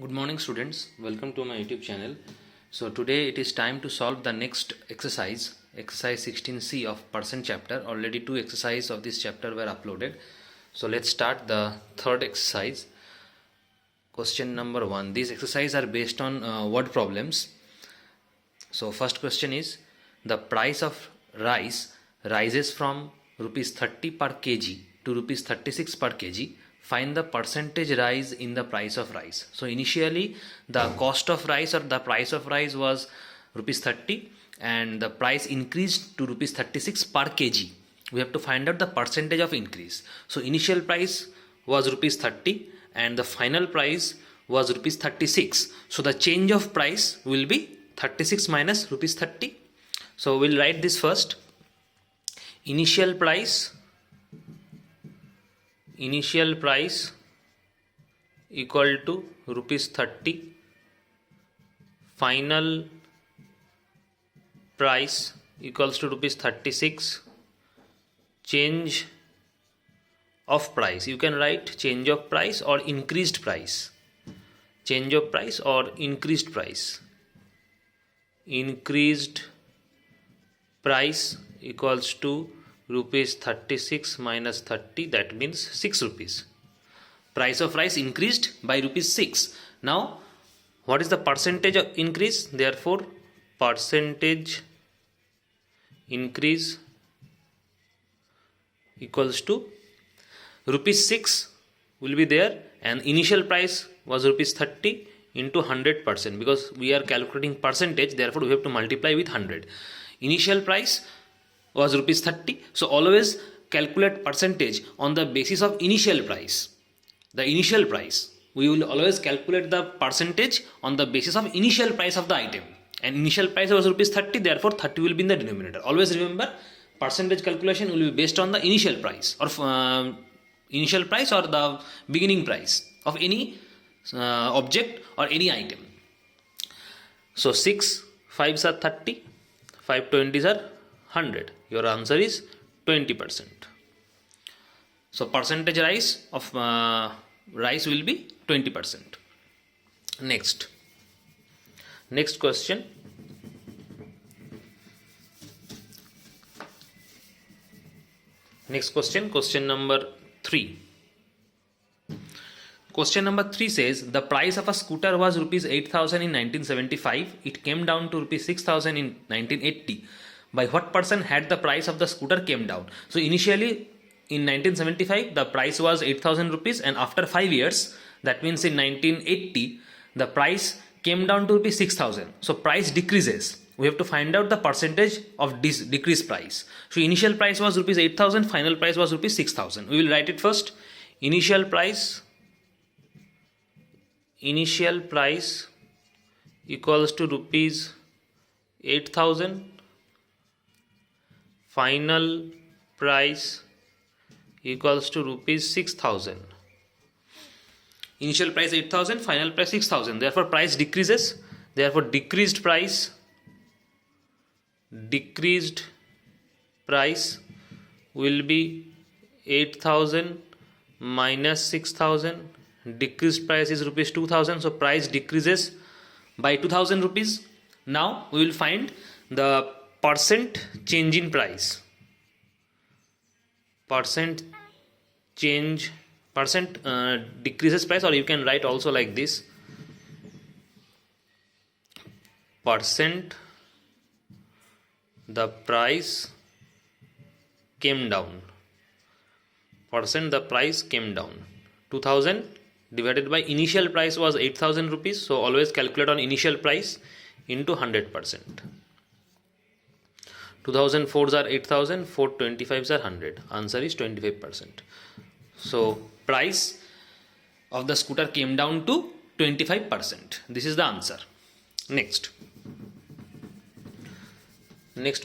Good morning students, welcome to my YouTube channel. So today it is time to solve the next exercise 16C of percent chapter. Already two exercises of this chapter were uploaded. So let's start the third exercise. Question number 1. These exercises are based on word problems. So first question is, the price of rice rises from rupees 30 per kg to rupees 36 per kg. Find the percentage rise in the price of rice. So initially the cost of rice or the price of rice was rupees 30 and the price increased to rupees 36 per kg. We have to find out the percentage of increase. So initial price was rupees 30 and the final price was rupees 36. So the change of price will be 36 minus rupees 30. So we'll write this first. Initial price equal to rupees 30, final price equals to rupees 36, change of price, you can write change of price or increased price, increased price equals to rupees 36 minus 30, that means 6 rupees. Price of rice increased by rupees 6. Now what is the percentage of increase? Therefore percentage increase equals to rupees 6 will be there, and initial price was rupees 30 into 100%, because we are calculating percentage, therefore we have to multiply with 100. Initial price was rupees 30, so always calculate percentage on the basis of initial price. The initial price, we will always calculate the percentage on the basis of initial price of the item, and initial price was rupees 30, therefore 30 will be in the denominator. Always remember, percentage calculation will be based on the initial price or the beginning price of any object or any item. So 6 5s are 30, 5 20s are 100. Your answer is 20%. So percentage rise of rice will be 20%. Next question. Question number 3. Question number 3 says, the price of a scooter was rupees 8,000 in 1975. It came down to rupees 6,000 in 1980. By what percent had the price of the scooter came down? So initially in 1975 the price was 8,000 rupees, and after 5 years, that means in 1980, the price came down to rupees 6,000. So price decreases. We have to find out the percentage of this decreased price. So initial price was rupees 8,000, final price was rupees 6,000. We will write it first. Initial price equals to rupees 8,000, final price equals to rupees 6,000. Initial price 8,000, final price 6,000. Therefore price decreases. Therefore decreased price will be 8,000 minus 6,000. Decreased price is rupees 2,000. So price decreases by 2,000 rupees. Now we will find the percent change in price. Percent decreases price, or you can write also like this: percent the price came down. 2,000 divided by initial price was 8,000 rupees. So always calculate on initial price into 100%. 2004s are 8,000, 425s are 100. Answer is 25%. So price of the scooter came down to 25%. This is the answer. Next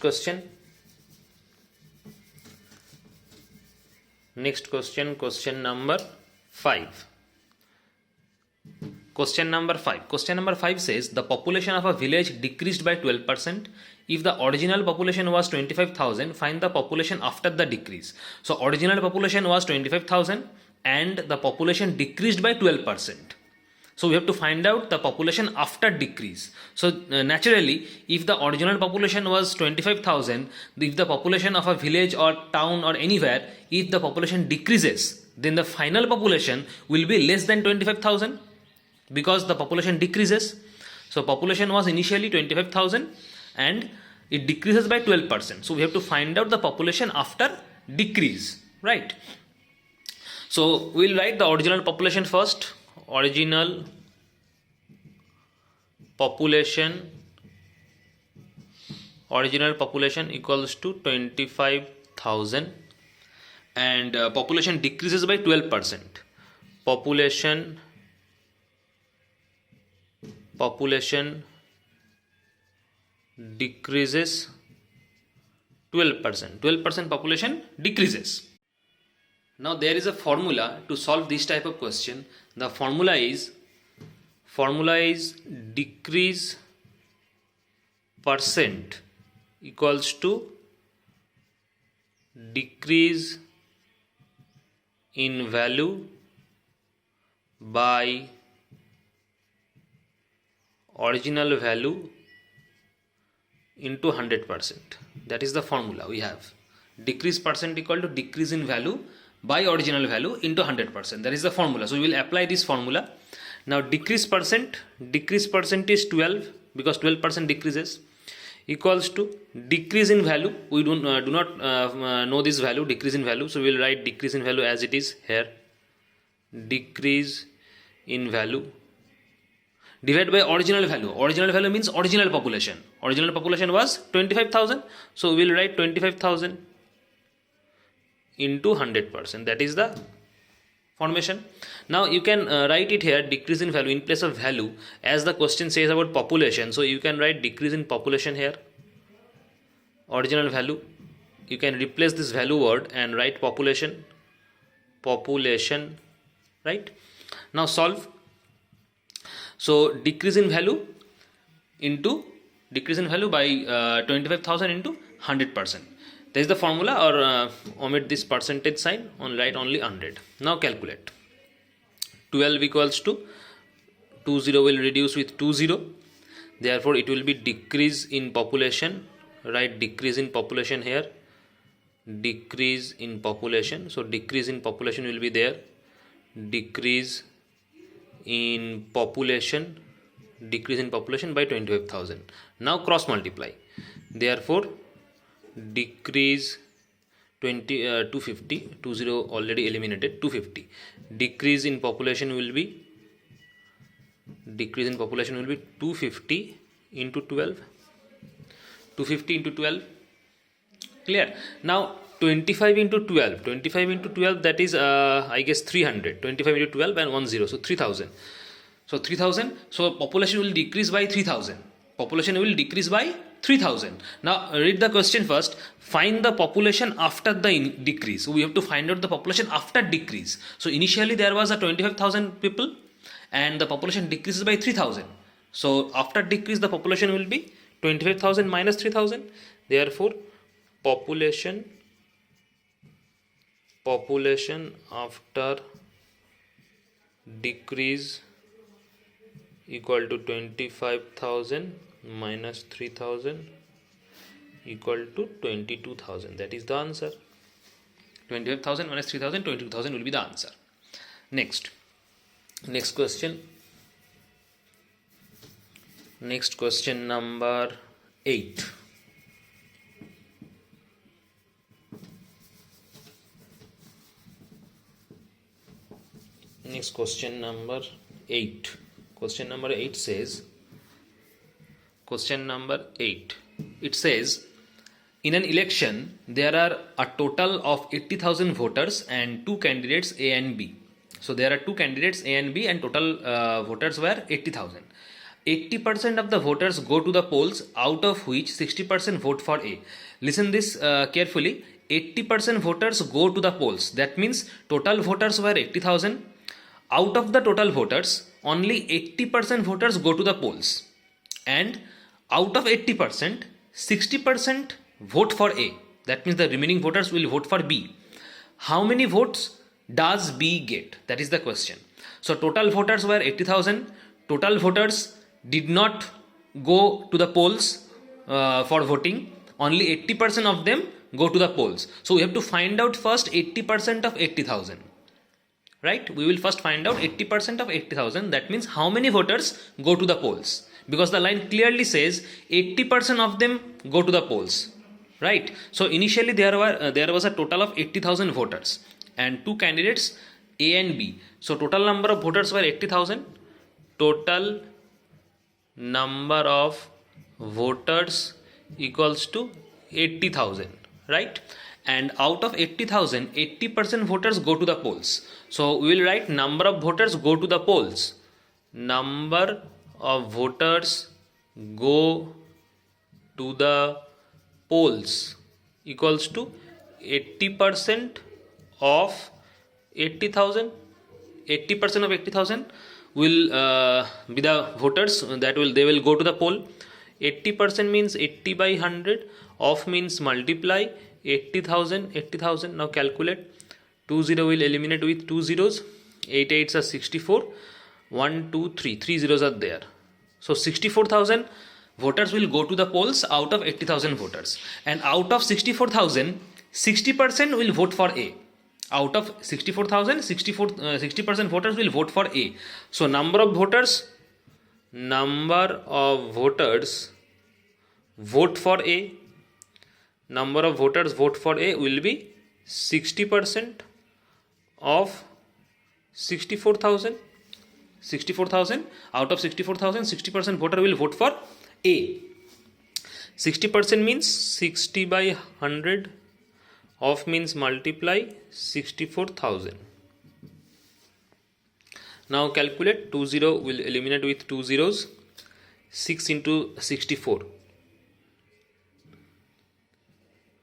question. Question number 5. Question number 5 says, the population of a village decreased by 12%. If the original population was 25,000, find the population after the decrease. So original population was 25,000 and the population decreased by 12%. So we have to find out the population after decrease. So naturally, if the original population was 25,000, if the population of a village or town or anywhere, if the population decreases, then the final population will be less than 25,000 because the population decreases. So population was initially 25,000 and it decreases by 12%. So we have to find out the population after decrease, right? So we'll write the original population first. Original population equals to 25,000 and population decreases by 12%. Population decreases 12%. 12% population decreases. Now there is a formula to solve this type of question. The formula is decrease percent equals to decrease in value by original value into 100%. That is the formula we have. Decrease percent equal to decrease in value by original value into 100%. That is the formula. So we will apply this formula. Now decrease percent is 12 because 12% decreases, equals to decrease in value. We do not know this value, decrease in value. So we will write decrease in value as it is here. Decrease in value divided by original value. Original value means original population. Original population was 25,000. So we will write 25,000 into 100%. That is the formation. Now you can write it here, decrease in value in place of value, as the question says about population. So you can write decrease in population here, original value. You can replace this value word and write population, right? Now solve. So decrease in value by 25,000 into 100%. There is the formula, or omit this percentage sign, write only 100. Now calculate. 12 equals to 20 will reduce with 20. Therefore it will be decrease in population. Write decrease in population here. Decrease in population. So decrease in population will be there. Decrease in population by 25,000. Now cross multiply. Therefore decrease 250, 20 already eliminated, 250. Decrease in population will be 250 into 12. 250 into 12. Clear? Now 25 into 12, that is I guess 300. 25 into 12 and 10, so 3000. So 3000, so population will decrease by 3000. Now read the question first. Find the population after the decrease. So we have to find out the population after decrease. So initially there was a 25,000 people and the population decreases by 3000. So after decrease the population will be 25,000 minus 3000. Therefore population after decrease equal to 25,000 minus 3,000 equal to 22,000. That is the answer. 25,000 minus 3,000, 22,000 will be the answer. Next question. Next question number 8. Next question number 8. Question number 8 says, it says, in an election there are a total of 80,000 voters and 2 candidates A and B. So there are 2 candidates A and B and total voters were 80,000. 80% of the voters go to the polls, out of which 60% vote for A. Listen this carefully. 80% voters go to the polls. That means total voters were 80,000. Out of the total voters, only 80% voters go to the polls. And out of 80%, 60% vote for A. That means the remaining voters will vote for B. How many votes does B get? That is the question. So total voters were 80,000. Total voters did not go to the polls for voting. Only 80% of them go to the polls. So we have to find out first 80% of 80,000. Right? We will first find out 80% of 80,000. That means how many voters go to the polls. Because the line clearly says 80% of them go to the polls. Right? So initially there was a total of 80,000 voters and two candidates A and B. So total number of voters were 80,000. Total number of voters equals to 80,000, right? And out of 80,000, 80% voters go to the polls. So we will write number of voters go to the polls. Number of voters go to the polls equals to 80% of 80,000. 80% of 80,000 will be the voters they will go to the poll. 80% means 80 by 100. Of means multiply 80,000. Now calculate. 20 will eliminate with 2 zeros. 8 8s are 64. 1 2 3 3 zeros are there. So 64,000 voters will go to the polls out of 80,000 voters, and out of 64,000, 60% will vote for A. Out of 64,000, 60% voters will vote for A. So number of voters vote for A. Number of voters vote for A will be 60% of 64,000. 64,000 out of 64,000, 60% voter will vote for A. 60% means 60 by 100. Of means multiply 64,000. Now calculate. 20 will eliminate with 2 zeros. 6 into 64.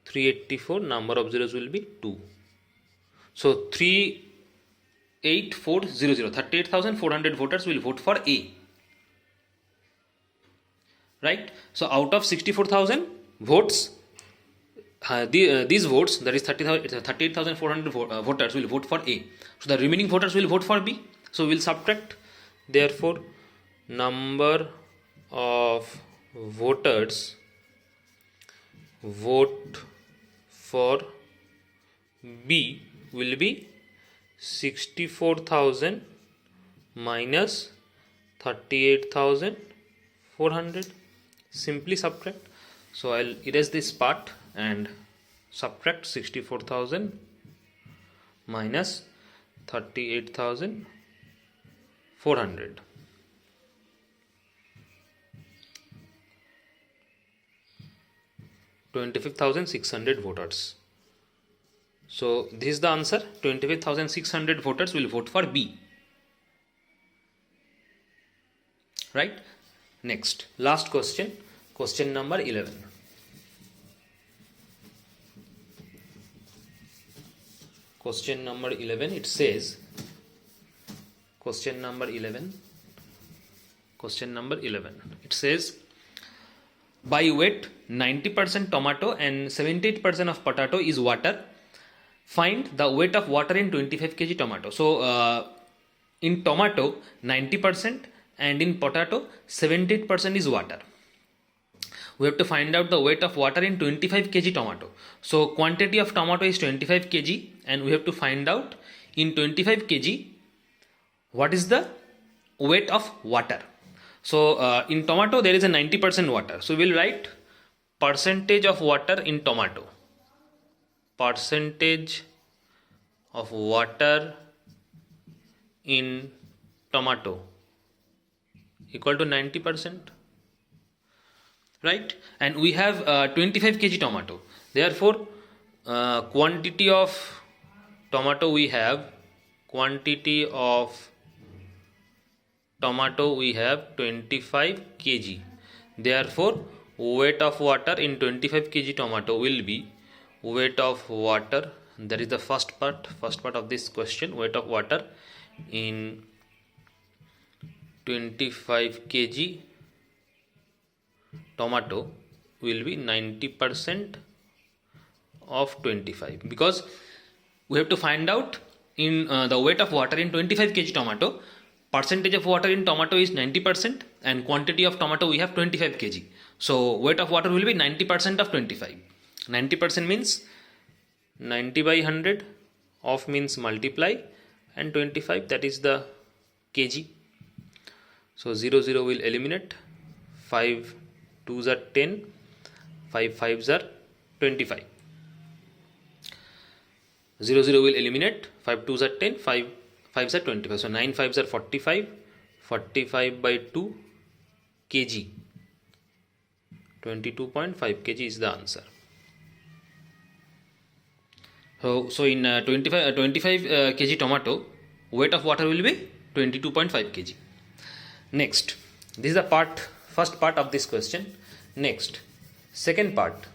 384. Number of zeros will be 2. So 38400. 38,400 voters will vote for A. Right? So out of 64,000 votes, these votes, that is 38,400 voters will vote for A. So the remaining voters will vote for B. So we will subtract. Therefore, number of voters vote for B will be 64,000 minus 38,400. Simply subtract. So I'll erase this part and subtract 64,000 minus 38,400. $25,600 voters. So this is the answer. 25,600 voters will vote for B. Right? Next, last question. Question number 11. Question number 11, it says, question number 11, it says, by weight 90% tomato and 78% of potato is water. Find the weight of water in 25 kg tomato. So in tomato 90% and in potato 78% is water. We have to find out the weight of water in 25 kg tomato. So quantity of tomato is 25 kg and we have to find out in 25 kg what is the weight of water. So in tomato there is a 90% water. So we will write percentage of water in tomato. Percentage of water in tomato equal to 90%. Right? And we have 25 kg tomato. Therefore, quantity of tomato we have 25 kg. Therefore, weight of water in 25 kg tomato will be weight of water. That is the first part of this question. Weight of water in 25 kg tomato will be 90% of 25, because we have to find out in the weight of water in 25 kg tomato, percentage of water in tomato is 90% and quantity of tomato we have 25 kg. So weight of water will be 90% of 25. 90% means 90 by 100, of means multiply, and 25, that is the kg. So 0 0 will eliminate, 5 2s are 10, 5 5s are 25. 0 0 will eliminate, 5 2s are 10, 5 5s are 25. So 9 5s are 45, 45 by 2 kg, 22.5 kg is the answer. So in 25 kg tomato, weight of water will be 22.5 kg. Next, this is the first part of this question. Next, second part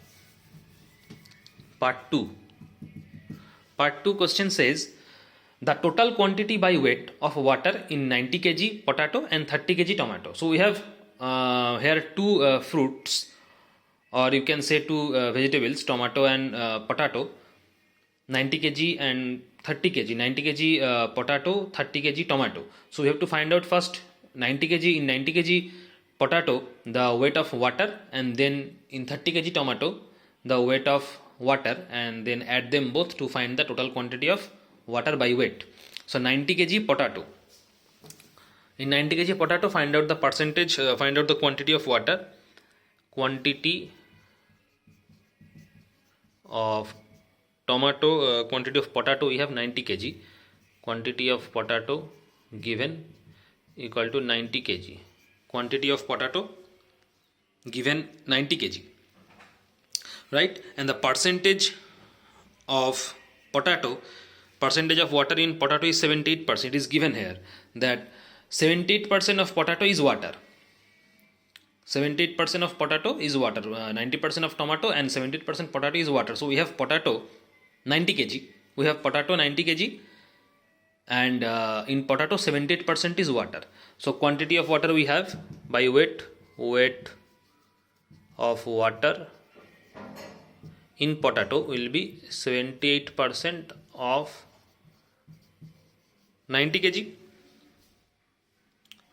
2. Part 2 question says the total quantity by weight of water in 90 kg potato and 30 kg tomato. So we have here two fruits, or you can say two vegetables, tomato and potato, 90 kg and 30 kg, 90 kg potato, 30 kg tomato. So we have to find out first 90 kg, in 90 kg potato the weight of water, and then in 30 kg tomato the weight of water, and then add them both to find the total quantity of water by weight. So 90 kg potato, in 90 kg potato find out the percentage, find out the quantity of water. Quantity of tomato, quantity of potato we have 90 kg, quantity of potato given equal to 90 kg, quantity of potato given 90 kg, right? And the percentage of potato, percentage of water in potato is 78%. It is given here that 78% of potato is water. 78% of potato is water, 90% of tomato and 78% potato is water. So we have potato 90 kg, we have potato 90 kg, and in potato 78% is water. So quantity of water we have by weight, weight of water in potato will be 78% of 90 kg,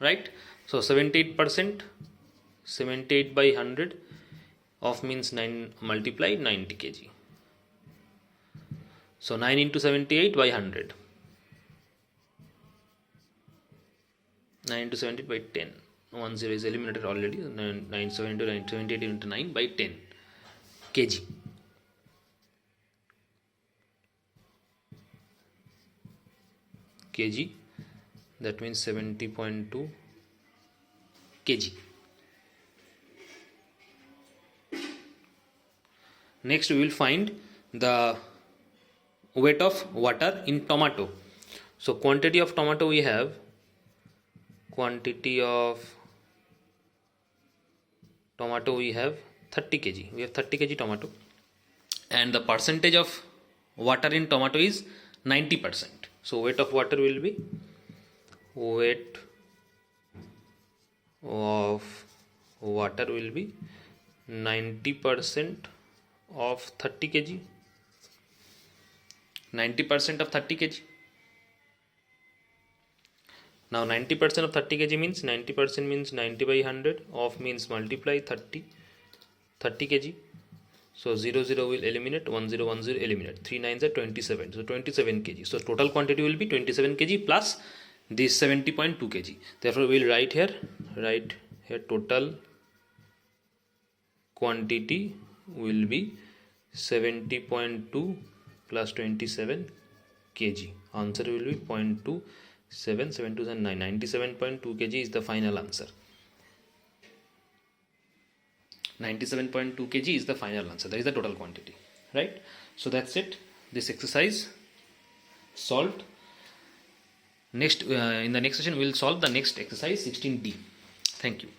right? So 78%, 78 by 100 of means 9 multiply 90 kg. So 9 into 78 by 100, 9 into 78 by 10, 1 0 is eliminated already, 9 7 into 9, 78 into 9 by 10 kg. Kg, that means 70.2 kg. Next we will find the weight of water in tomato. So quantity of tomato we have, quantity of tomato we have 30 kg, we have 30 kg tomato, and the percentage of water in tomato is 90%. So weight of water will be, weight of water will be 90% of 30 kg, 90% of 30 kg. Now 90% of 30 kg means 90% means 90 by 100, of means multiply 30 kg. So 0 0 will eliminate, 1 0 1 0 eliminate, 3 9s are 27, so 27 kg. So total quantity will be 27 kg plus this 70.2 kg. Therefore we will write here total quantity will be 70.2 plus 27 kg. Answer will be 0.27, 7 2 and 9, 97.2 kg is the final answer. 97.2 kg is the final answer. That is the total quantity, right? So that's it. This exercise solved. Next, in the next session, we will solve the next exercise 16D. Thank you.